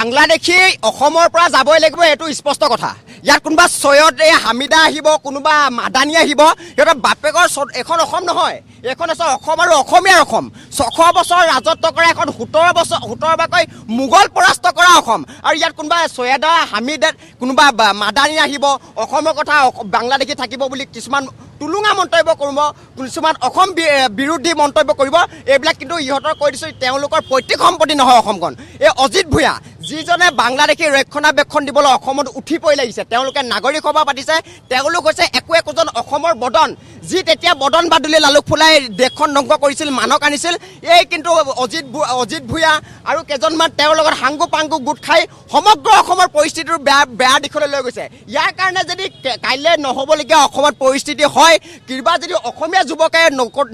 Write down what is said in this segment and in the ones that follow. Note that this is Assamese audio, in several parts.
বাংলাদেশী অসমৰ পৰা যাবই লাগিব, এইটো স্পষ্ট কথা। ইয়াত কোনোবা সৈয়দ হামিদা আহিব, কোনোবা মাদানী আহিব, সিহঁতৰ বাপেকৰ এখন অসম নহয়, এখন আছে অসম আৰু অসমীয়াৰ অসম। 600 বছৰ ৰাজত্ব কৰা এখন 17 বাকৈ মোগল পৰাস্ত কৰা অসম। আৰু ইয়াত কোনোবা সৈয়দা হামিদা, কোনোবা মাদানী আহিব, অসমৰ কথা বাংলাদেশী থাকিব বুলি কিছুমান টুলুঙা মন্তব্য কৰিব, কিছুমান অসম বিৰোধী মন্তব্য কৰিব। এইবিলাক কিন্তু ইহঁতৰ কৈ দিছোঁ, তেওঁলোকৰ পৈতৃক সম্পত্তি নহয় অসমখন। এই অজিত ভূঞা যিজনে বাংলাদেশী ৰক্ষণাবেক্ষণ দিবলৈ অসমত উঠি পৰি লাগিছে, তেওঁলোকে নাগৰিক সভা পাতিছে। তেওঁলোক হৈছে একোজন অসমৰ বদন, যি তেতিয়া বদন বাদুলি লালুক ফুলাই দেশখন ধ্বংস কৰিছিল, মানক আনিছিল। এই কিন্তু অজিত ভূঞা আৰু কেইজনমান তেওঁৰ লগত সাংগু পাংগু গোট খাই সমগ্ৰ অসমৰ পৰিস্থিতিটো বেয়া দিশলৈ লৈ গৈছে। ইয়াৰ কাৰণে যদি কাইলৈ নহ'বলগীয়া অসমত পৰিস্থিতি হয়, কিবা যদি অসমীয়া যুৱকে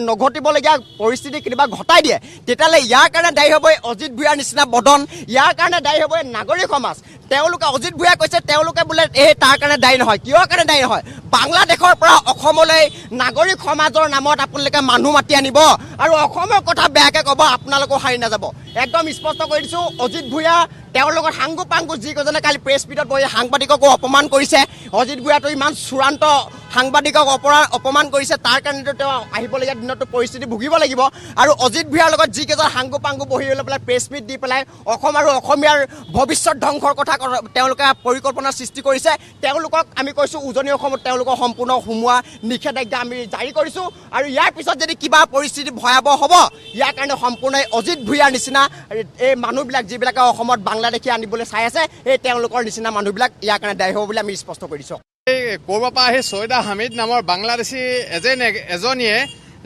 নঘটিবলগীয়া পৰিস্থিতি কেতিয়াবা ঘটাই দিয়ে, তেতিয়াহ'লে ইয়াৰ কাৰণে দায়ী হ'ব অজিত ভূঞাৰ নিচিনা বদন, ইয়াৰ কাৰণে দায়ী হ'ব নাগৰিক সমাজ। তেওঁলোকে অজিত ভূঞাই কৈছে তেওঁলোকে বোলে তাৰ কাৰণে দায়ী নহয়। কিহৰ কাৰণে দায়ী নহয়? বাংলাদেশৰ পৰা অসমলৈ নাগৰিক সমাজৰ নামত আপোনালোকে মানুহ মাতি আনিব আৰু অসমৰ কথা বেয়াকৈ ক'ব, আপোনালোকো সাৰি নাযাব। একদম স্পষ্ট কৰি দিছোঁ, অজিত ভূঞা তেওঁৰ লগত সাংগু পাংগু যিকেইজনে কালি প্ৰেছ মিটত বহি সাংবাদিককো অপমান কৰিছে। অজিত ভূঞাটো ইমান চূড়ান্ত সাংবাদিকক অপমান কৰিছে, তাৰ কাৰণেতো তেওঁ আহিবলগীয়া দিনতো পৰিস্থিতি ভুগিব লাগিব। আৰু অজিত ভূঞাৰ লগত যিকেইজন সাংগু পাংগু বহি লৈ পেলাই প্ৰেছ মিট দি পেলাই অসম আৰু অসমীয়াৰ ভৱিষ্যত ধ্বংসৰ কথা তেওঁলোকে পৰিকল্পনা সৃষ্টি কৰিছে, তেওঁলোকক আমি কৈছোঁ উজনি অসমত তেওঁলোকক সম্পূৰ্ণ সোমোৱা নিষেধাজ্ঞা আমি জাৰি কৰিছোঁ। আৰু ইয়াৰ পিছত যদি কিবা পৰিস্থিতি ভয়াৱহ হ'ব, ইয়াৰ কাৰণে সম্পূৰ্ণ অজিত ভূঞাৰ নিচিনা এই মানুহবিলাক যিবিলাকে অসমত বাংলাদেশী আনিবলৈ চাই আছে, এই তেওঁলোকৰ নিচিনা মানুহবিলাক ইয়াৰ কাৰণে দায়ী হ'ব বুলি আমি স্পষ্ট কৰিছোঁ। এই ক'ৰবাৰ পৰা আহি সৈয়দা হামিদ নামৰ বাংলাদেশী এজনীয়ে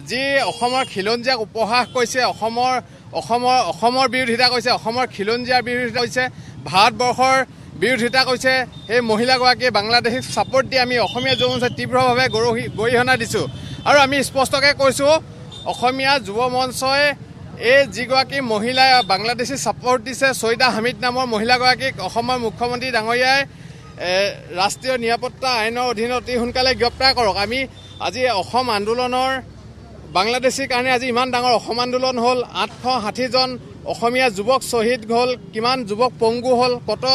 যি অসমৰ খিলঞ্জীয়াক উপহাস কৰিছে, অসমৰ বিৰোধিতা কৰিছে, অসমৰ খিলঞ্জীয়াৰ বিৰোধিতা কৰিছে, ভাৰতবৰ্ষৰ বিৰোধিতা কৰিছে। সেই মহিলাগৰাকীয়ে বাংলাদেশীক ছাপোৰ্ট দি আমি অসমীয়া যুৱ মঞ্চই তীব্ৰভাৱে গৰিহণা দিছোঁ। আৰু আমি স্পষ্টকৈ কৈছোঁ, অসমীয়া যুৱ মঞ্চই এই যিগৰাকী মহিলাই বাংলাদেশী ছাপোৰ্ট দিছে, সৈয়দা হামিদ নামৰ মহিলাগৰাকীক অসমৰ মুখ্যমন্ত্ৰী ডাঙৰীয়াই ৰাষ্ট্ৰীয় নিৰাপত্তা আইনৰ অধীনত অতি সোনকালে গ্ৰেপ্তাৰ কৰক। আমি আজি অসম আন্দোলনৰ বাংলাদেশীৰ কাৰণে আজি ইমান ডাঙৰ অসম আন্দোলন হ'ল, 860 জন অসমীয়া যুৱক শ্বহীদ হ'ল, কিমান যুৱক পংগু হ'ল, কত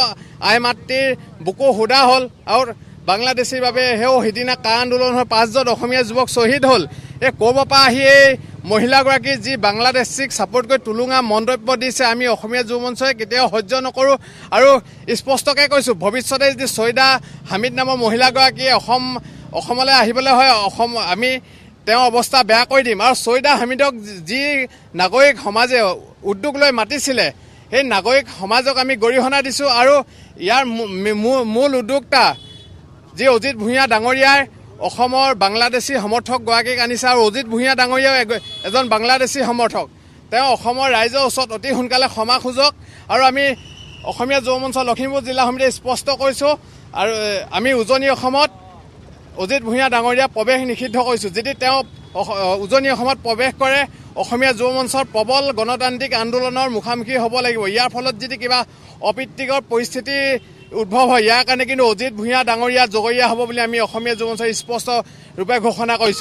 আই মাতৃৰ বুকু সুদা হ'ল। আৰু বাংলাদেশীৰ বাবে সিদিনা কা আন্দোলন হৈ 5 জন অসমীয়া যুৱক শ্বহীদ হ'ল। এই ক'ৰবাৰ পৰা আহি এই মহিলাগৰাকী যি বাংলাদেশীক ছাপোৰ্ট কৰি টুলুঙা মন্তব্য দিছে, আমি অসমীয়া যুৱ মঞ্চই কেতিয়াও সহ্য নকৰোঁ। আৰু স্পষ্টকৈ কৈছোঁ, ভৱিষ্যতে যদি সৈয়দা হামিদ নামৰ মহিলাগৰাকীয়ে অসমলৈ আহিবলৈ হয়, আমি তেওঁৰ অৱস্থা বেয়া কৰি দিম। আৰু সৈয়দা হামিদক যি নাগৰিক সমাজে উদ্যোগ লৈ মাতিছিলে, সেই নাগৰিক সমাজক আমি গৰিহণা দিছোঁ। আৰু ইয়াৰ মূল উদ্যোক্তা যি অজিত ভূঞা ডাঙৰীয়াই অসমৰ বাংলাদেশী সমৰ্থকগৰাকীক আনিছে। আৰু অজিত ভূঞা ডাঙৰীয়াও এজন বাংলাদেশী সমৰ্থক। তেওঁ অসমৰ ৰাইজৰ ওচৰত অতি সোনকালে ক্ষমা খোজক। আৰু আমি অসমীয়া যুৱ মঞ্চ লখিমপুৰ জিলা সমিতিয়ে স্পষ্ট কৰিছোঁ, আৰু আমি উজনি অসমত অজিত ভূঞা ডাঙৰীয়া প্ৰৱেশ নিষিদ্ধ কৰিছোঁ। যদি তেওঁ উজনি অসমত প্ৰৱেশ কৰে, অসমীয়া যুৱ মঞ্চৰ প্ৰবল গণতান্ত্ৰিক আন্দোলনৰ মুখামুখি হ'ব লাগিব। ইয়াৰ ফলত যদি কিবা অপ্ৰীতিকৰ পৰিস্থিতি উদ্ভৱ হয়, ইয়াৰ কাৰণে কিন্তু অজিত ভূঞা ডাঙৰীয়া জগৰীয়া হ'ব বুলি আমি অসমীয়া যুৱ মঞ্চই স্পষ্ট ৰূপে ঘোষণা কৰিছোঁ।